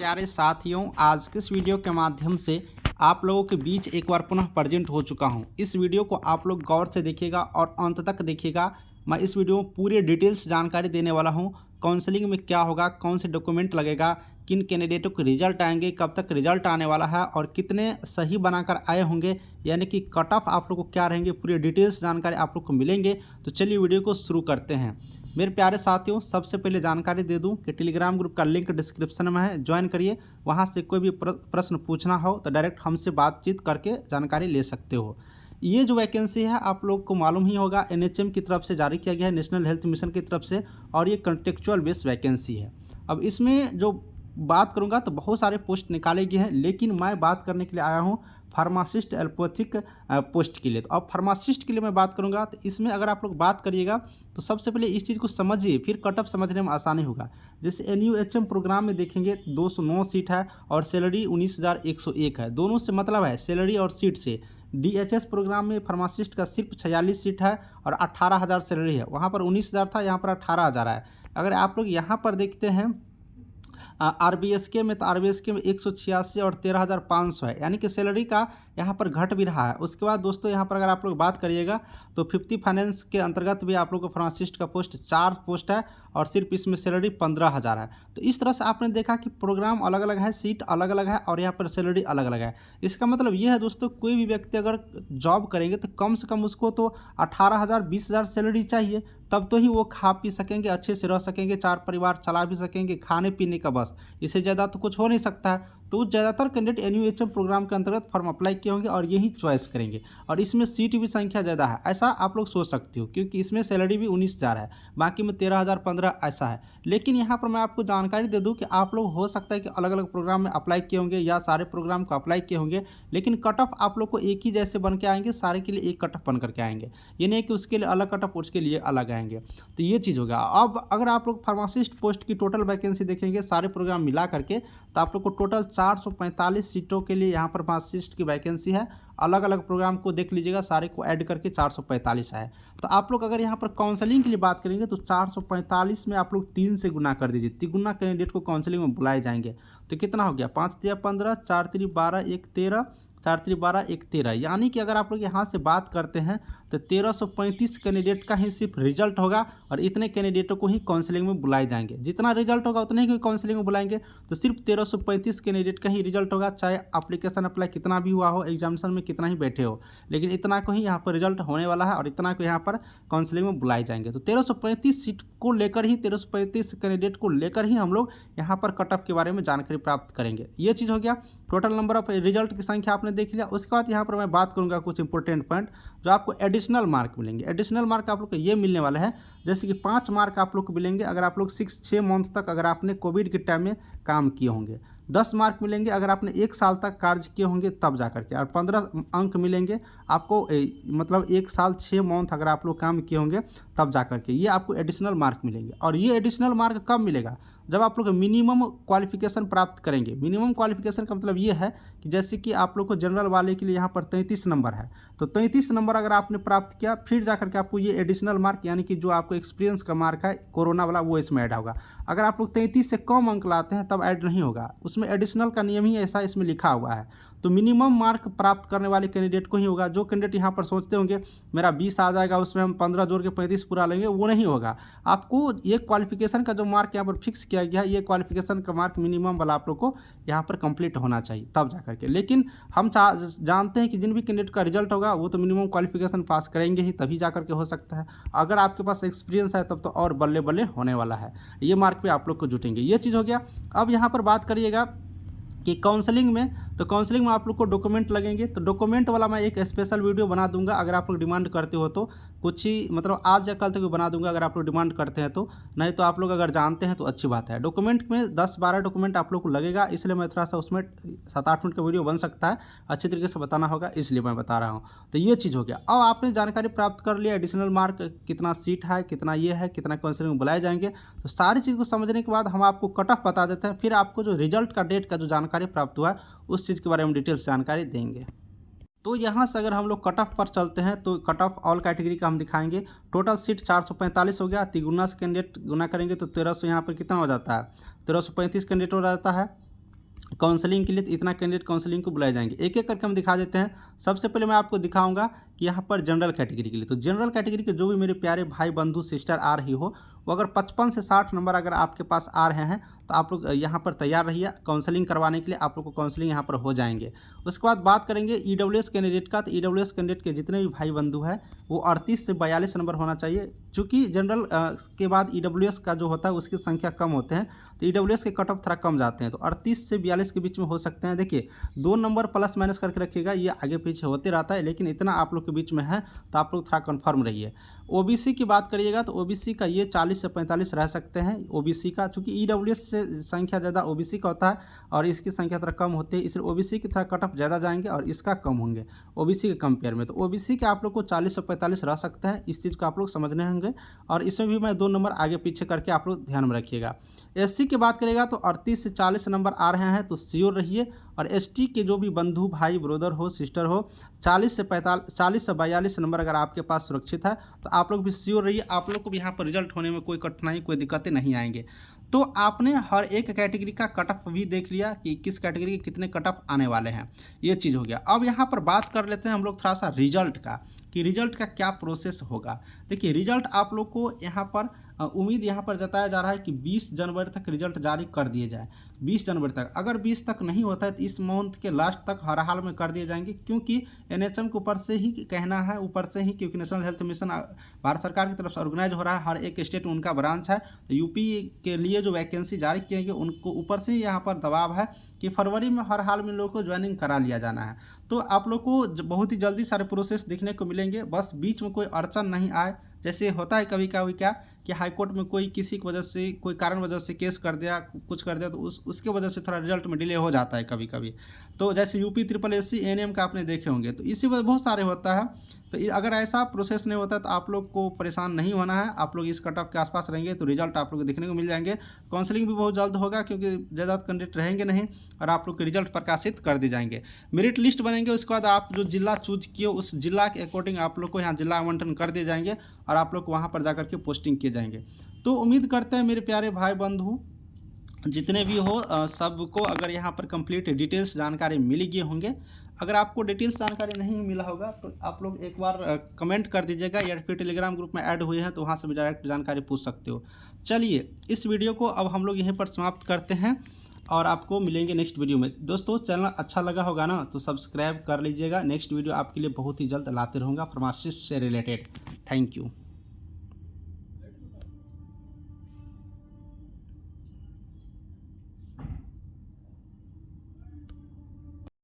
प्यारे साथियों, आज के इस वीडियो के माध्यम से आप लोगों के बीच एक बार पुनः प्रेजेंट हो चुका हूं। इस वीडियो को आप लोग गौर से देखिएगा और अंत तक देखिएगा। मैं इस वीडियो में पूरी डिटेल्स जानकारी देने वाला हूं। काउंसलिंग में क्या होगा, कौन से डॉक्यूमेंट लगेगा, किन कैंडिडेटों के रिजल्ट आएंगे, कब तक रिजल्ट आने वाला है और कितने सही बनाकर आए होंगे, यानी कि कट ऑफ आप लोग को क्या रहेंगे, पूरी डिटेल्स जानकारी आप लोग को मिलेंगे। तो चलिए वीडियो को शुरू करते हैं। मेरे प्यारे साथियों, सबसे पहले जानकारी दे दूं कि टेलीग्राम ग्रुप का लिंक डिस्क्रिप्शन में है, ज्वाइन करिए। वहां से कोई भी प्रश्न पूछना हो तो डायरेक्ट हमसे बातचीत करके जानकारी ले सकते हो। ये जो वैकेंसी है आप लोग को मालूम ही होगा, एनएचएम की तरफ से जारी किया गया है, नेशनल हेल्थ मिशन की तरफ से, और ये कॉन्ट्रेक्चुअल बेस्ड वैकेंसी है। अब इसमें जो बात करूंगा तो बहुत सारे पोस्ट निकाले गए हैं, लेकिन मैं बात करने के लिए आया हूं फार्मासिस्ट एलोपैथिक पोस्ट के लिए। तो अब फार्मासिस्ट के लिए मैं बात करूंगा तो इसमें अगर आप लोग बात करिएगा तो सबसे पहले इस चीज़ को समझिए, फिर कटअप समझने में आसानी होगा। जैसे एनयूएचएम प्रोग्राम में देखेंगे 209 सीट है और सैलरी 19,101 है। दोनों से मतलब है सैलरी और सीट से। डीएचएस प्रोग्राम में फार्मासिस्ट का सिर्फ 46 सीट है और 18,000 सैलरी है। वहाँ पर 19,000 था, यहाँ पर 18,000 है। अगर आप लोग यहाँ पर देखते हैं आरबीएसके में, तो आरबीएसके में 186 और 13,500 है, यानी कि सैलरी का यहाँ पर घट भी रहा है। उसके बाद दोस्तों यहाँ पर अगर आप लोग बात करिएगा तो 50 फाइनेंस के अंतर्गत भी आप लोग को फार्मासिस्ट का पोस्ट 4 पोस्ट है और सिर्फ इसमें सैलरी 15,000 है। तो इस तरह से आपने देखा कि प्रोग्राम अलग अलग है, सीट अलग अलग है और यहाँ पर सैलरी अलग अलग है। इसका मतलब ये है दोस्तों, कोई भी व्यक्ति अगर जॉब करेंगे तो कम से कम उसको तो 18,000 20,000 सैलरी चाहिए, तब तो ही वो खा पी सकेंगे, अच्छे से रह सकेंगे, 4 परिवार चला भी सकेंगे, खाने पीने का बस। इससे ज़्यादा तो कुछ हो नहीं सकता है। तो ज़्यादातर कैंडिडेट एनयूएचएम प्रोग्राम के अंतर्गत फॉर्म अप्लाई किए होंगे और यही चॉइस करेंगे, और इसमें सीट भी संख्या ज़्यादा है, ऐसा आप लोग सोच सकते हो, क्योंकि इसमें सैलरी भी 19,000 है, बाकी में 13,000 15 ऐसा है। लेकिन यहाँ पर मैं आपको जानकारी दे दूँ कि आप लोग हो सकता है कि अलग अलग प्रोग्राम में अप्लाई किए होंगे या सारे प्रोग्राम को अप्लाई किए होंगे, लेकिन कट ऑफ आप लोग को एक ही जैसे बन के आएंगे, सारे के लिए एक कट ऑफ बन करके आएंगे। ये नहीं कि उसके लिए अलग कट ऑफ उसके लिए अलग आएंगे। तो ये चीज़ होगा। अब अगर आप लोग फार्मासिस्ट पोस्ट की टोटल वैकेंसी देखेंगे सारे प्रोग्राम मिला करके, तो आप लोग को टोटल 445 सीटों के लिए यहाँ पर फार्मासिस्ट की वैकेंसी है। अलग अलग प्रोग्राम को देख लीजिएगा, सारे को ऐड करके 445 है। तो आप लोग अगर यहाँ पर काउंसलिंग के लिए बात करेंगे तो 445 में आप लोग 3 से गुना कर दीजिए, तिगुना कैंडिडेट को काउंसलिंग में बुलाए जाएंगे। तो कितना हो गया, 5 तिया 15, 4 तिरी 12, 1 13, 4 तिरी 12, 1 13, यानी कि अगर आप लोग यहाँ से बात करते हैं तो 1335 कैंडिडेट का ही सिर्फ रिजल्ट होगा और इतने कैंडिडेटों को ही काउंसलिंग में बुलाए जाएंगे। जितना रिजल्ट होगा उतने ही काउंसलिंग में बुलाएंगे। तो सिर्फ 1335 कैंडिडेट का ही रिजल्ट होगा, चाहे एप्लीकेशन अप्लाई कितना भी हुआ हो, एग्जामिनेशन में कितना ही बैठे हो, लेकिन इतना को ही यहाँ पर रिजल्ट होने वाला है और इतना को यहाँ पर काउंसलिंग में बुलाए जाएंगे। तो 1335 सीट को लेकर ही, 1335 कैंडिडेट को लेकर ही हम लोग यहाँ पर कट ऑफ के बारे में जानकारी प्राप्त करेंगे। ये चीज़ हो गया। टोटल नंबर ऑफ रिजल्ट की संख्या आपने देख लिया। उसके बाद यहाँ पर मैं बात करूँगा कुछ इंपॉर्टेंट पॉइंट जो आपको एडिशनल मार्क मिलेंगे। एडिशनल मार्क आप लोग को ये मिलने वाला है, जैसे कि 5 मार्क आप लोग को मिलेंगे अगर आप लोग 6 मंथ तक अगर आपने कोविड के टाइम में काम किए होंगे। 10 मार्क मिलेंगे अगर आपने 1 साल तक कार्य किए होंगे तब जा करके, और 15 अंक मिलेंगे आपको मतलब 1 साल 6 मंथ अगर आप लोग काम किए होंगे तब जा करके, ये आपको एडिशनल मार्क मिलेंगे। और ये एडिशनल मार्क कब मिलेगा, जब आप लोग मिनिमम क्वालिफिकेशन प्राप्त करेंगे। मिनिमम क्वालिफिकेशन का मतलब ये है कि जैसे कि आप लोग को जनरल वाले के लिए यहाँ पर 33 नंबर है, तो 33 नंबर अगर आपने प्राप्त किया, फिर जा करके आपको ये एडिशनल मार्क, यानी कि जो आपको एक्सपीरियंस का मार्क है कोरोना वाला, वो इसमें ऐड होगा। अगर आप लोग 33 से कम अंक लाते हैं तब ऐड नहीं होगा, उसमें एडिशनल का नियम ही ऐसा इसमें लिखा हुआ है। तो मिनिमम मार्क प्राप्त करने वाले कैंडिडेट को ही होगा। जो कैंडिडेट यहाँ पर सोचते होंगे मेरा 20 आ जाएगा, उसमें हम 15 जोड़ के 35 पूरा लेंगे, वो नहीं होगा। आपको ये क्वालिफिकेशन का जो मार्क यहाँ पर फिक्स किया गया है, ये क्वालिफिकेशन का मार्क मिनिमम वाला आप लोग को यहाँ पर कंप्लीट होना चाहिए तब जा करके। लेकिन हम जानते हैं कि जिन भी कैंडिडेट का रिजल्ट होगा वो तो मिनिमम क्वालिफिकेशन पास करेंगे ही, तभी जा करके हो सकता है। अगर आपके पास एक्सपीरियंस है तब तो और बल्ले बल्ले होने वाला है, ये मार्क पे आप लोग को जुटेंगे। ये चीज़ हो गया। अब यहाँ पर बात करिएगा कि काउंसलिंग में, तो काउंसलिंग में आप लोग को डॉक्यूमेंट लगेंगे। तो डॉक्यूमेंट वाला मैं एक स्पेशल वीडियो बना दूंगा, अगर आप लोग डिमांड करते हो तो। कुछ ही मतलब आज या कल तक बना दूंगा अगर आप लोग डिमांड करते हैं तो, नहीं तो आप लोग अगर जानते हैं तो अच्छी बात है। डॉक्यूमेंट में 10-12 डॉक्यूमेंट आप लोग को लगेगा, इसलिए मैं थोड़ा सा उसमें 7-8 मिनट का वीडियो बन सकता है, अच्छी तरीके से बताना होगा, इसलिए मैं बता रहा हूँ। तो ये चीज़ हो गया। अब आपने जानकारी प्राप्त कर लिया, एडिशनल मार्क कितना सीट है, कितना ये है, कितना काउंसलिंग में बुलाए जाएंगे। तो सारी चीज़ को समझने के बाद हम आपको कट ऑफ बता देते हैं, फिर आपको जो रिजल्ट का डेट का जो जानकारी प्राप्त हुआ है उस चीज़ के बारे में डिटेल्स जानकारी देंगे। तो यहाँ से अगर हम लोग कट ऑफ पर चलते हैं तो कट ऑफ ऑल कैटेगरी का हम दिखाएंगे। टोटल सीट 445 हो गया, तिगुना से कैंडिडेट गुना करेंगे तो 1300 यहाँ पर कितना हो जाता है, 1335 कैंडिडेट हो जाता है। काउंसलिंग के लिए, तो इतना कैंडिडेट काउंसलिंग को बुलाए जाएंगे। एक एक करके हम दिखा देते हैं। सबसे पहले मैं आपको दिखाऊंगा कि यहाँ पर जनरल कैटेगरी के लिए, तो जनरल कैटेगरी के जो भी मेरे प्यारे भाई बंधु सिस्टर आ रही हो, वो अगर 55 से 60 नंबर अगर आपके पास आ रहे हैं तो आप लोग यहाँ पर तैयार रहिए काउंसलिंग करवाने के लिए। आप लोग को काउंसलिंग यहाँ पर हो जाएंगे। उसके बाद बात करेंगे ईडब्ल्यूएस कैंडिडेट का, तो ईडब्ल्यूएस कैंडिडेट के जितने भी भाई बंधु हैं वो 38 से 42 नंबर होना चाहिए। चूँकि जनरल के बाद ईडब्ल्यूएस का जो होता है उसकी संख्या कम होते हैं, तो ईडब्ल्यूएस के कट ऑफ थोड़ा कम जाते हैं, तो 38 से 42 के बीच में हो सकते हैं। देखिए 2 नंबर प्लस माइनस करके रखिएगा, ये आगे पीछे होते रहता है, लेकिन इतना आप लोग के बीच में है तो आप लोग थोड़ा कन्फर्म रहिए। ओबीसी की बात करिएगा तो ओबीसी का ये 40 से 45 रह सकते हैं ओबीसी का, चूँकि ईडब्ल्यूएस से संख्या ज़्यादा ओबीसी का होता है और इसकी संख्या थोड़ा कम होती है, इसलिए ओबीसी की थोड़ा कट ऑफ ज़्यादा जाएंगे और इसका कम होंगे ओबीसी के कंपेयर में। तो ओबीसी के आप लोग को 40 से 45 रह सकता है, इस चीज़ को आप लोग समझने होंगे। और इसमें भी मैं 2 नंबर आगे पीछे करके आप लोग ध्यान में रखिएगा। एससी की बात करेगा तो 38 से 40 नंबर आ रहे हैं, तो श्योर रहिए। और एसटी के जो भी बंधु भाई ब्रदर हो सिस्टर हो, 40 से 42 नंबर अगर आपके पास सुरक्षित है तो आप लोग भी श्योर रहिए, आप लोग को भी यहाँ पर रिजल्ट होने में कोई कठिनाई कोई दिक्कतें नहीं आएंगे। तो आपने हर एक कैटेगरी का कट ऑफ भी देख लिया कि किस कैटेगरी के कितने कट ऑफ आने वाले हैं, ये चीज़ हो गया। अब यहाँ पर बात कर लेते हैं हम लोग थोड़ा सा रिजल्ट का, कि रिजल्ट का क्या प्रोसेस होगा। देखिए रिजल्ट आप लोग को यहाँ पर उम्मीद यहाँ पर जताया जा रहा है कि 20 जनवरी तक रिजल्ट जारी कर दिए जाए। 20 जनवरी तक, अगर 20 तक नहीं होता है तो इस मंथ के लास्ट तक हर हाल में कर दिए जाएंगे, क्योंकि एनएचएम के ऊपर से ही कहना है, ऊपर से ही, क्योंकि नेशनल हेल्थ मिशन भारत सरकार की तरफ से ऑर्गेनाइज हो रहा है, हर एक स्टेट में उनका ब्रांच है। तो यूपी के लिए जो वैकेंसी जारी किए गए उनको ऊपर से यहाँ पर दबाव है कि फरवरी में हर हाल में लोगों को ज्वाइनिंग करा लिया जाना है। तो आप लोग को बहुत ही जल्दी सारे प्रोसेस देखने को मिलेंगे, बस बीच में कोई अड़चन नहीं आए। जैसे होता है कभी कभी क्या कि हाईकोर्ट में कोई किसी की वजह से, कोई कारण वजह से केस कर दिया, कुछ कर दिया, तो उसके वजह से थोड़ा रिजल्ट में डिले हो जाता है कभी कभी। तो जैसे यूपी SSC एएनएम का आपने देखे होंगे, तो इसी वजह बहुत सारे होता है। तो अगर ऐसा प्रोसेस नहीं होता तो आप लोग को परेशान नहीं होना है, आप लोग इस कट ऑफ के आसपास रहेंगे तो रिजल्ट आप लोग को देखने को मिल जाएंगे। काउंसलिंग भी बहुत जल्द होगा, क्योंकि ज़्यादा कैंडिडेट रहेंगे नहीं, और आप लोग के रिजल्ट प्रकाशित कर दिए जाएंगे। मेरिट लिस्ट बनेंगे, उसके बाद आप जो जिला चूज किए उस जिला के अकॉर्डिंग आप लोग को यहाँ जिला आवंटन कर दिए जाएंगे और आप लोग वहाँ पर जाकर के पोस्टिंग किए जाएंगे। तो उम्मीद करते हैं मेरे प्यारे भाई बंधु जितने भी हो सबको अगर यहाँ पर कंप्लीट डिटेल्स जानकारी मिल गए होंगे। अगर आपको डिटेल्स जानकारी नहीं मिला होगा तो आप लोग एक बार कमेंट कर दीजिएगा, या फिर टेलीग्राम ग्रुप में ऐड हुए हैं तो वहाँ से भी डायरेक्ट जानकारी पूछ सकते हो। चलिए इस वीडियो को अब हम लोग यहीं पर समाप्त करते हैं और आपको मिलेंगे नेक्स्ट वीडियो में। दोस्तों चैनल अच्छा लगा होगा ना तो सब्सक्राइब कर लीजिएगा। नेक्स्ट वीडियो आपके लिए बहुत ही जल्द लाते रहूँगा फार्मासिस्ट से रिलेटेड। Thank you.